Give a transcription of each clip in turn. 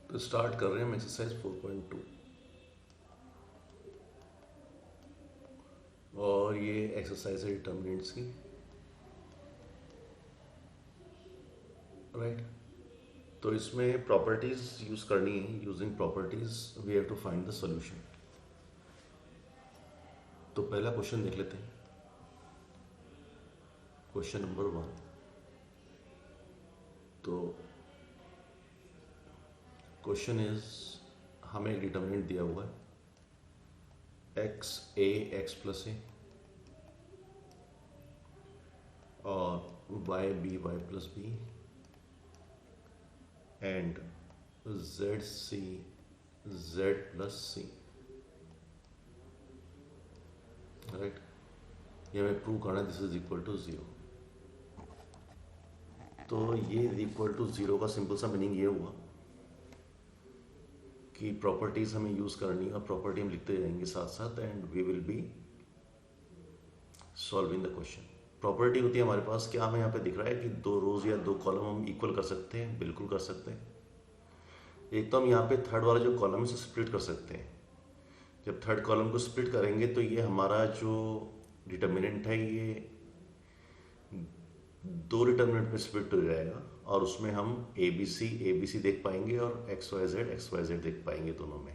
तो स्टार्ट कर रहे हैं हम एक्सरसाइज 4.2 और ये एक्सरसाइज है डिटर्मिनेंट्स की, राइट। तो इसमें प्रॉपर्टीज यूज करनी है। Using properties we have to find the solution. तो पहला क्वेश्चन देख लेते हैं। Question number 1। तो क्वेश्चन इज, हमें एक डिटर्मिनेंट दिया हुआ है X A X plus A और Y B Y plus B and Z C Z plus C, right. ये हमें प्रूव करना है दिस इज इक्वल टू 0। तो ये इक्वल टू 0 का सिंपल सा मीनिंग ये हुआ कि प्रॉपर्टीज हमें यूज करनी है और प्रॉपर्टी हम लिखते जाएंगे साथ साथ and we will be solving the question. Property होती है हमारे पास, क्या हमें यहाँ पे दिख रहा है कि दो रोज या दो कॉलम हम इक्वल कर सकते हैं? बिल्कुल कर सकते हैं। एक तो हम यहाँ पे थर्ड वाला जो कॉलम है उसे स्प्लिट कर सकते हैं। जब थर्ड कॉलम को स्प्लिट करेंगे तो ये हमारा जो डिटर्मिनेंट है ये दो डिटर्मिनेंट में स्प्लिट हो जाएगा और उसमें हम ए बी सी देख पाएंगे और एक्स वाई जेड देख पाएंगे दोनों में।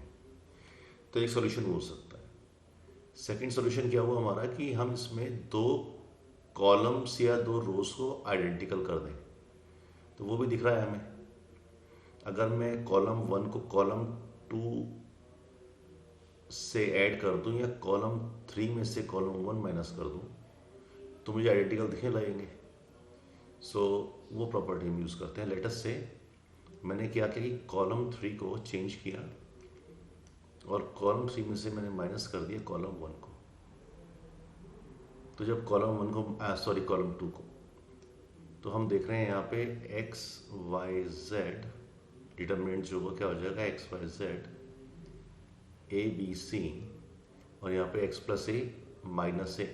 तो एक सॉल्यूशन हो सकता है। सेकंड सॉल्यूशन क्या हुआ हमारा कि हम इसमें दो कॉलम्स या दो रोज को आइडेंटिकल कर दें। तो वो भी दिख रहा है हमें। अगर मैं कॉलम 1 को कॉलम 2 से ऐड कर दूं या कॉलम 3 में से कॉलम 1 माइनस कर दूं तो मुझे आइडेंटिकल दिखने लगेंगे। सो वो प्रॉपर्टी हम यूज़ करते हैं। लेटस से मैंने क्या किया कि कॉलम 3 को चेंज किया और कॉलम 3 में से मैंने माइनस कर दिया कॉलम 1 को। तो जब कॉलम 1 को कॉलम 2 को, तो हम देख रहे हैं यहाँ पे एक्स वाई जेड डिटर्मिनेंट जो होगा क्या हो जाएगा, X Y Z A B C और यहाँ पे X plus A minus A,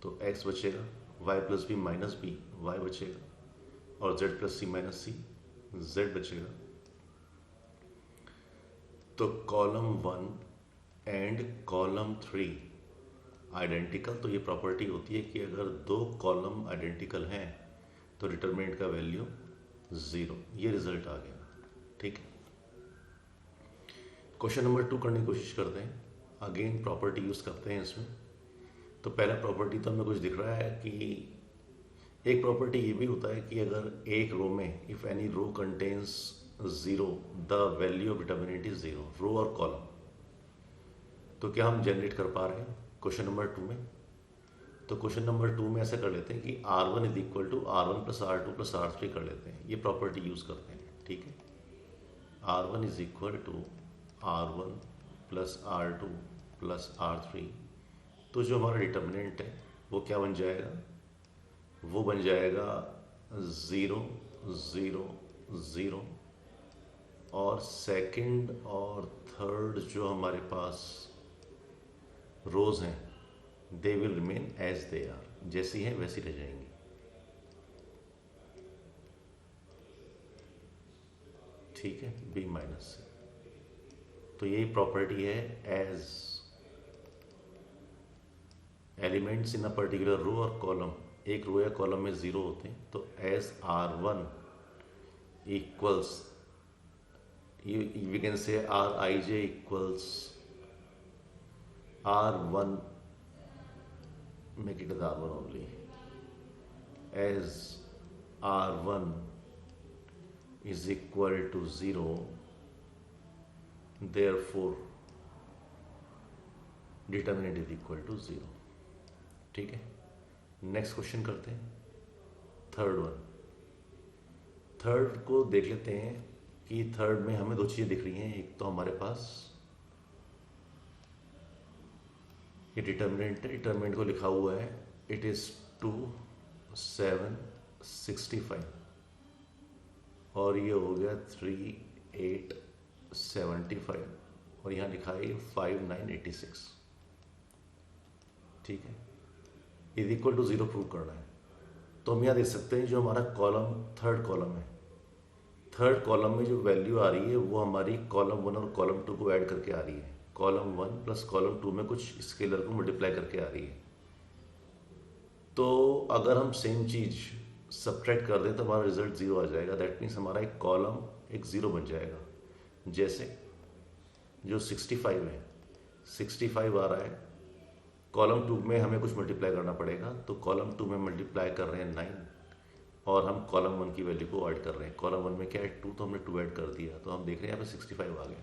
तो एक्स बचेगा, Y plus B minus B Y बचेगा और Z plus C minus C Z बचेगा। तो कॉलम 1 एंड कॉलम 3 आइडेंटिकल। तो ये प्रॉपर्टी होती है कि अगर दो कॉलम आइडेंटिकल हैं तो डिटरमिनेंट का वैल्यू 0। ये रिजल्ट आ गया, ठीक है। क्वेश्चन नंबर 2 करने की कोशिश करते हैं। अगेन प्रॉपर्टी यूज करते हैं इसमें। तो पहला प्रॉपर्टी तो हमें कुछ दिख रहा है कि एक प्रॉपर्टी ये भी होता है कि अगर एक रो में if any row contains 0 the value of determinant is 0, row और कॉलम। तो क्या हम जनरेट कर पा रहे हैं क्वेश्चन नंबर 2 में? तो क्वेश्चन नंबर 2 में ऐसा कर लेते हैं कि R1 is equal to R1 plus R2 plus R3 कर लेते हैं। ये प्रॉपर्टी यूज करते हैं, ठीक है। R1 is equal to R1 plus R2 plus R3। तो जो हमारा डिटर्मिनेंट है वो क्या बन जाएगा? वो बन जाएगा 0 0 0 और सेकंड और थर्ड जो हमारे पास रोज हैं they will remain as they are, जैसी हैं वैसी रह जाएंगी, ठीक है, बी माइनस से। तो यही प्रॉपर्टी है as elements in a particular row और कॉलम, एक रो या कॉलम में 0 होते हैं तो as R1 equals we can say Rij equals R1 make it as R1 only, as R1 is equal to 0, therefore determinant is equal to 0, ठीक है। Next question करते हैं, थर्ड वन। थर्ड को देख लेते हैं कि थर्ड में हमें दो चीज़ें दिख रही हैं। एक तो हमारे पास ये डिटर्मिनेंट है, डिटर्मिनेंट को लिखा हुआ है इट इज 2 7 65 और ये हो गया 3 8 75 और यहाँ लिखा है 5 9 86, ठीक है। इज इक्वल टू 0 प्रूव करना है। तो हम यहाँ देख सकते हैं जो हमारा कॉलम थर्ड कॉलम है, थर्ड कॉलम में जो वैल्यू आ रही है वो हमारी कॉलम 1 और कॉलम 2 को ऐड करके आ रही है। कॉलम 1 प्लस कॉलम 2 में कुछ स्केलर को मल्टीप्लाई करके आ रही है। तो अगर हम सेम चीज़ सब्ट्रैक्ट कर दें तो हमारा रिजल्ट 0 आ जाएगा। दैट मीन्स हमारा एक कॉलम एक 0 बन जाएगा। जैसे जो 65 है, 65 आ रहा है, कॉलम 2 में हमें कुछ मल्टीप्लाई करना पड़ेगा, तो कॉलम 2 में मल्टीप्लाई कर रहे हैं 9 और हम कॉलम 1 की वैल्यू को ऐड कर रहे हैं। कॉलम 1 में क्या है 2, तो हमने 2 ऐड कर दिया, तो हम देख रहे हैं यहाँ पे 65 आ गया।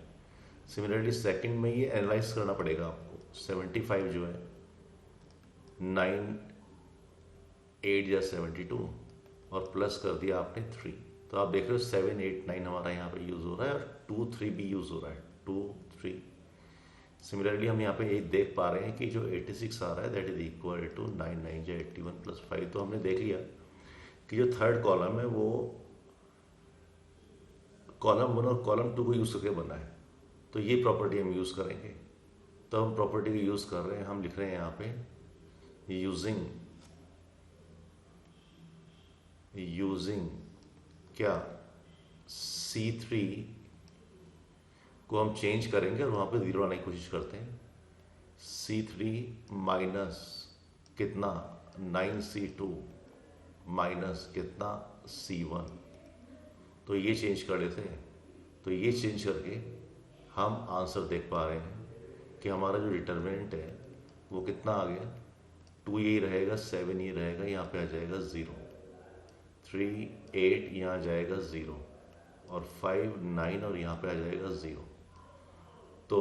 सिमिलरली सेकंड में ये एनालाइज करना पड़ेगा आपको। 75 जो है 9 8 या 72 और प्लस कर दिया आपने 3, तो आप देख रहे हो 7 8 9 हमारा यहाँ पे यूज़ हो रहा है और 2 3 भी यूज़ हो रहा है, 2 3। सिमिलरली हम यहाँ पे ये देख पा रहे हैं कि जो 86 आ रहा है दैट इज इक्वल टू 9 9 या 81 प्लस 5। तो हमने देख लिया कि जो थर्ड कॉलम है वो कॉलम 1 और कॉलम 2 को यूज़ करके बना है। तो ये प्रॉपर्टी हम यूज़ करेंगे। तो हम प्रॉपर्टी को यूज़ कर रहे हैं, हम लिख रहे हैं यहाँ पे यूजिंग क्या C3 को हम चेंज करेंगे और वहाँ पे 0 आने की कोशिश करते हैं। C3 माइनस कितना 9C2 माइनस कितना C1, तो ये चेंज कर लेते हैं। तो ये चेंज करके हम आंसर देख पा रहे हैं कि हमारा जो डिटर्मिनेंट है वो कितना आ गया, 2 यही रहेगा, 7 ये रहेगा, यहाँ पे आ जाएगा 0, 3 8 यहाँ जाएगा 0 और 5 9 और यहाँ पे आ जाएगा 0। तो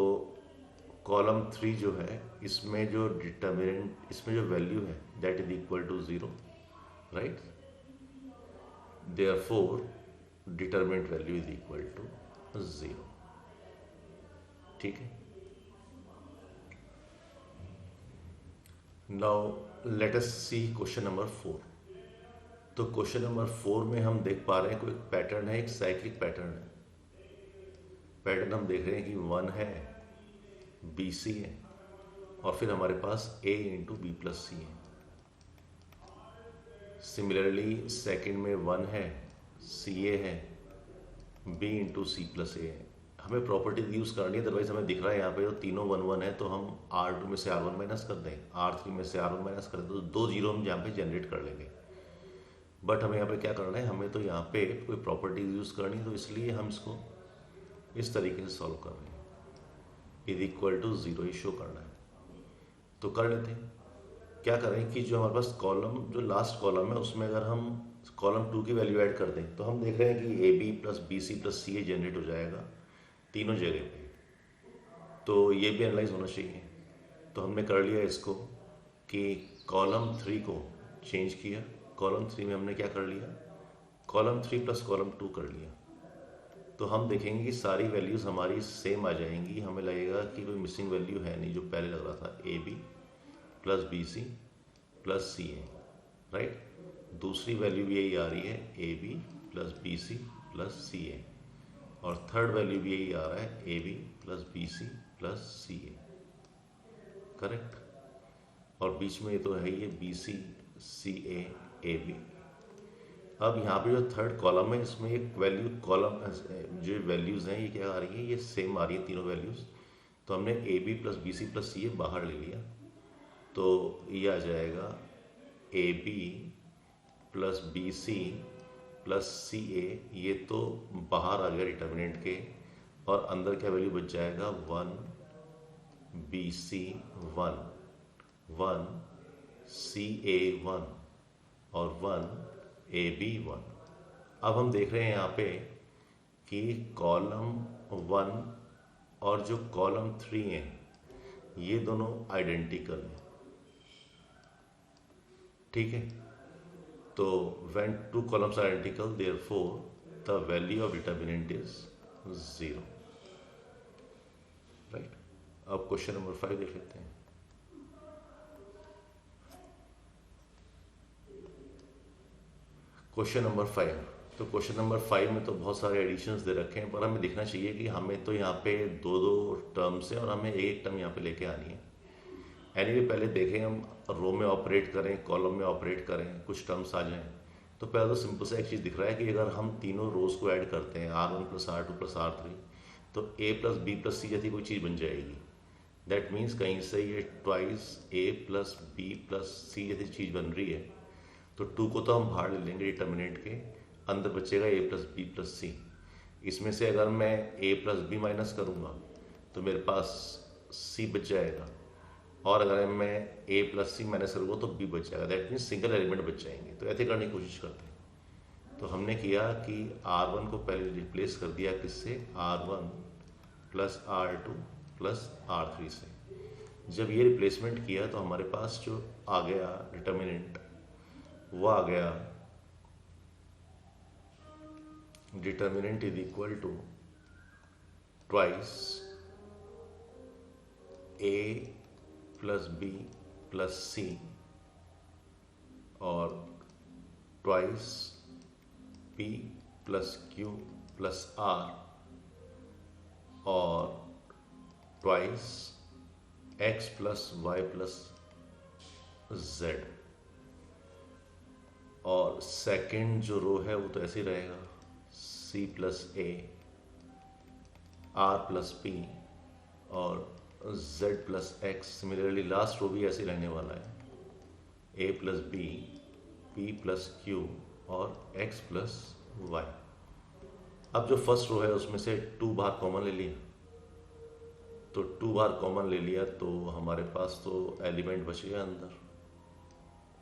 कॉलम 3 जो है इसमें जो डिटर्मिनेंट, इसमें जो वैल्यू है that is equal to 0, right. Therefore determinant value is equal to 0। ठीक है। Now let us see question number 4। तो क्वेश्चन नंबर 4 में हम देख पा रहे हैं कोई पैटर्न है, एक साइक्लिक पैटर्न है। पैटर्न हम देख रहे हैं कि 1 है, BC है और फिर हमारे पास A इंटू बी प्लस सी है। सिमिलरली सेकंड में 1 है, CA है, B इंटू सी प्लस ए है। हमें प्रॉपर्टी यूज़ करनी है, अदरवाइज हमें दिख रहा है यहाँ पे तो तीनों 1 1 है, तो हम R2 में से R1 माइनस कर दें, R3 में से R1 माइनस कर दें, तो 2 0 हम यहाँ पे जनरेट कर लेंगे। बट हमें यहाँ पे क्या करना है, हमें तो यहाँ पे कोई प्रॉपर्टी यूज़ करनी है, तो इसलिए हम इसको इस तरीके से सॉल्व कर रहे हैं। इज इक्वल टू 0 ही शो करना है, तो कर लेते हैं। क्या करें कि जो हमारे पास कॉलम, जो लास्ट कॉलम है उसमें अगर हम कॉलम 2 की वैल्यू ऐड कर दें तो हम देख रहे हैं कि AB plus BC plus CA generate हो जाएगा तीनों जगह पे। तो ये भी एनालाइज होना चाहिए। तो हमने कर लिया इसको कि कॉलम 3 को चेंज किया। कॉलम 3 में हमने क्या कर लिया, कॉलम 3 प्लस कॉलम 2 कर लिया। तो हम देखेंगे कि सारी वैल्यूज़ हमारी सेम आ जाएंगी। हमें लगेगा कि कोई मिसिंग वैल्यू है नहीं, जो पहले लग रहा था AB plus BC plus CA, right. दूसरी वैल्यू भी यही आ रही है, AB plus BC plus CA, और थर्ड वैल्यू भी यही आ रहा है, AB plus BC plus CA, correct. और बीच में ये तो है ये BC CA AB। अब यहाँ पे जो थर्ड कॉलम है इसमें एक वैल्यू, कॉलम जो वैल्यूज़ हैं ये क्या आ रही है, ये सेम आ रही है तीनों वैल्यूज़। तो हमने AB plus BC plus CA बाहर ले लिया, तो ये आ जाएगा AB plus BC plus CA, ये तो बाहर आ गया डिटर्मिनेंट के, और अंदर क्या वैल्यू बच जाएगा 1 BC 1 1 CA 1 और 1 AB 1। अब हम देख रहे हैं यहाँ पे कि कॉलम 1 और जो कॉलम 3 है ये दोनों आइडेंटिकल हैं, ठीक है। तो when two columns are identical, therefore the value of determinant is 0, right। अब क्वेश्चन नंबर 5 देख लेते हैं। Question number 5। तो क्वेश्चन नंबर 5 में तो बहुत सारे एडिशंस दे रखे हैं, पर हमें दिखना चाहिए कि हमें तो यहाँ पे 2 टर्म्स हैं और हमें एक टर्म यहाँ पे लेके आनी है। एनीवे पहले देखें हम रो में ऑपरेट करें, कॉलम में ऑपरेट करें, कुछ टर्म्स आ जाएं। तो पहले तो सिंपल सा एक चीज़ दिख रहा है कि अगर हम तीनों रोज को ऐड करते हैं R1 plus R2 plus R3 तो A plus B plus C जैसी कोई चीज़ बन जाएगी। दैट मीन्स कहीं से ये twice A plus B plus C जैसी चीज़ बन रही है। तो 2 को तो हम बाहर ले लेंगे डिटर्मिनेंट के, अंदर बचेगा A plus B plus C। इसमें से अगर मैं A प्लस B माइनस करूँगा तो मेरे पास C बच जाएगा, और अगर मैं A प्लस C माइनस करूँगा तो B बच जाएगा। दैट मीन्स सिंगल एलिमेंट बच जाएंगे। तो ऐसे करने की कोशिश करते हैं। तो हमने किया कि R1 को पहले रिप्लेस कर दिया किससे, R1 plus R2 plus R3 से। जब ये रिप्लेसमेंट किया तो हमारे पास जो आ गया डिटर्मिनेंट वो आ गया, determinant is equal to twice A plus B plus C और twice P plus Q plus R और twice X plus Y plus Z। और सेकेंड जो रो है वो तो ऐसे ही रहेगा, C plus A R plus P और Z plus X। Similarly last row भी ऐसे रहने वाला है, A plus B P plus Q और X प्लस Y। अब जो फर्स्ट रो है उसमें से 2 बार कॉमन ले लिया, तो 2 बार कॉमन ले लिया तो हमारे पास तो एलिमेंट बच गया अंदर,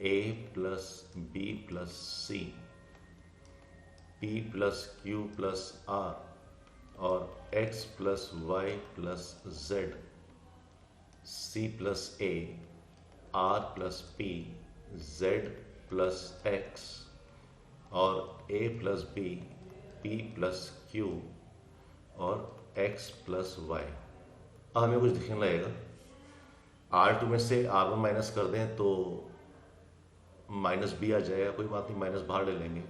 A plus B plus C P plus Q plus R और X plus Y plus Z, C plus A R plus P Z plus X और A plus B P plus Q और X plus Y। अब हमें कुछ दिखने लगेगा, R2 में से R1 माइनस कर दें तो माइनस B आ जाएगा, कोई बात नहीं, माइनस बाहर ले लेंगे।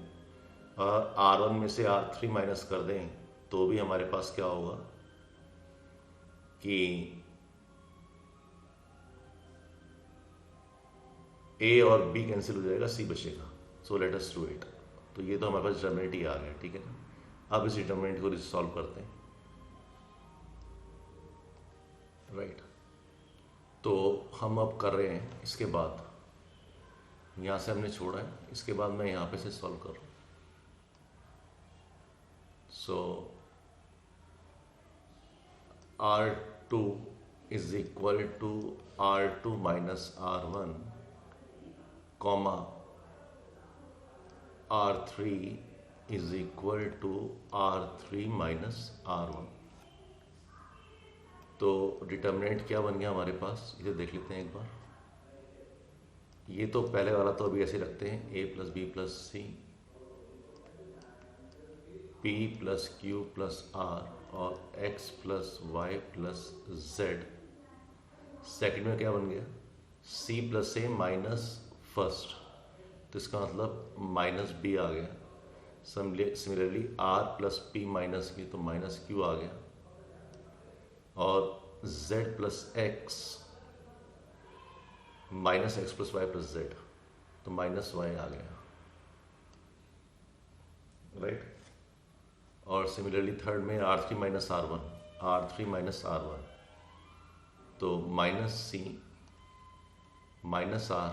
और R1 में से R3 माइनस कर दें तो भी हमारे पास क्या होगा कि A और B कैंसिल हो जाएगा, C बचेगा। So let us do it. तो ये तो हमारे पास डिटर्मिनेंट ही आ गया, ठीक है ना। अब इस डिटर्मिनेंट को सॉल्व करते हैं, राइट। तो हम अब कर रहे हैं, इसके बाद यहाँ से हमने छोड़ा है, इसके बाद मैं यहाँ पे से सॉल्व कर रहा हूँ। So R2 is equal to R2 minus R1 comma R3 is equal to R3 minus R1। तो डिटर्मिनेंट क्या बन गया हमारे पास, इसे देख लेते हैं एक बार। ये तो पहले वाला तो अभी ऐसे रखते हैं, A plus B plus C P plus Q plus R और X plus Y plus Z। Second में क्या बन गया, C plus A minus first, तो इसका मतलब माइनस B आ गया। Similarly R plus P minus Q तो माइनस Q आ गया, और Z plus X minus X plus Y plus Z तो माइनस Y आ गया, राइट। और सिमिलरली थर्ड में R3 minus R1, R3 minus R1 तो माइनस C माइनस R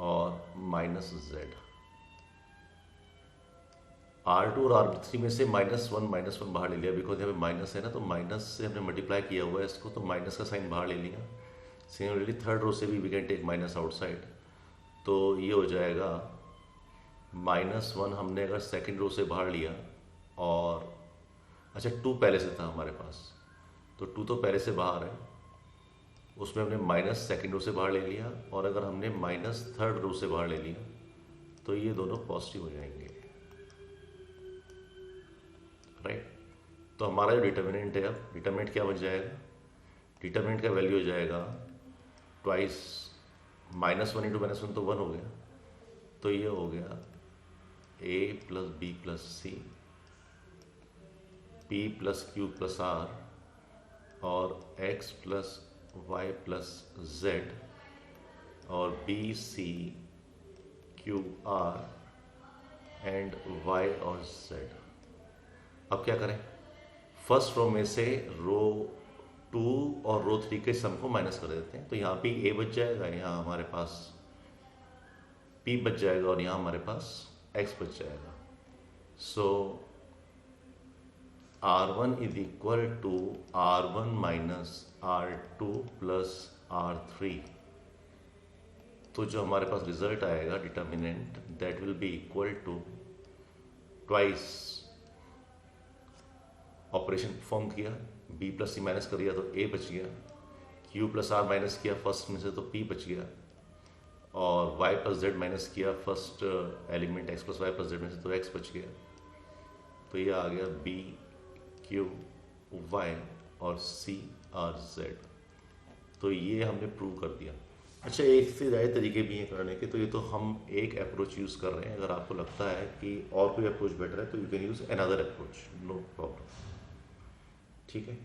और minus Z। R2 और R3 में से -1 बाहर ले लिया, बिकॉज यहाँ पे माइनस है ना, तो माइनस से हमने मल्टीप्लाई किया हुआ है इसको, तो माइनस का साइन बाहर ले लिया। सिमिलरली थर्ड रो से भी we can take minus outside, तो ये हो जाएगा -1 हमने अगर सेकेंड रो से बाहर लिया, और अच्छा 2 पहले से था हमारे पास, तो 2 तो पहले से बाहर है, उसमें हमने माइनस सेकेंड रो से बाहर ले लिया, और अगर हमने माइनस थर्ड रो से बाहर ले लिया तो ये दोनों पॉजिटिव हो जाएंगे, राइट। तो हमारा जो डिटर्मिनेंट है, अब डिटर्मिनेंट क्या बन जाएगा, डिटर्मिनेंट का वैल्यू हो जाएगा ट्वाइस -1 इंटू -1 तो 1 हो गया, तो ये हो गया A plus B plus C P plus Q plus R और X plus Y plus Z और B C Q R and Y और जेड। अब क्या करें, फर्स्ट रो में से रो 2 और रो 3 के सम को माइनस कर देते हैं। तो यहाँ पे ए बच जाएगा, यहाँ हमारे पास पी बच जाएगा और यहाँ हमारे पास एक्स बच जाएगा। So R1 is equal to R1 minus R2 plus R3। तो जो हमारे पास रिजल्ट आएगा determinant, that will be equal to twice operation perform किया, b प्लस सी माइनस कर दिया तो a बच गया, q प्लस r माइनस किया फर्स्ट में से तो p बच गया, और y प्लस z माइनस किया first element x plus Y plus z में से तो x बच गया। तो ये आ गया b q y और c r z। तो ये हमने प्रूव कर दिया। अच्छा, एक से ज़्यादा तरीके भी हैं करने के, तो ये तो हम एक अप्रोच यूज़ कर रहे हैं। अगर आपको लगता है कि और कोई अप्रोच बेटर है तो you can use another approach, no problem. ठीक है।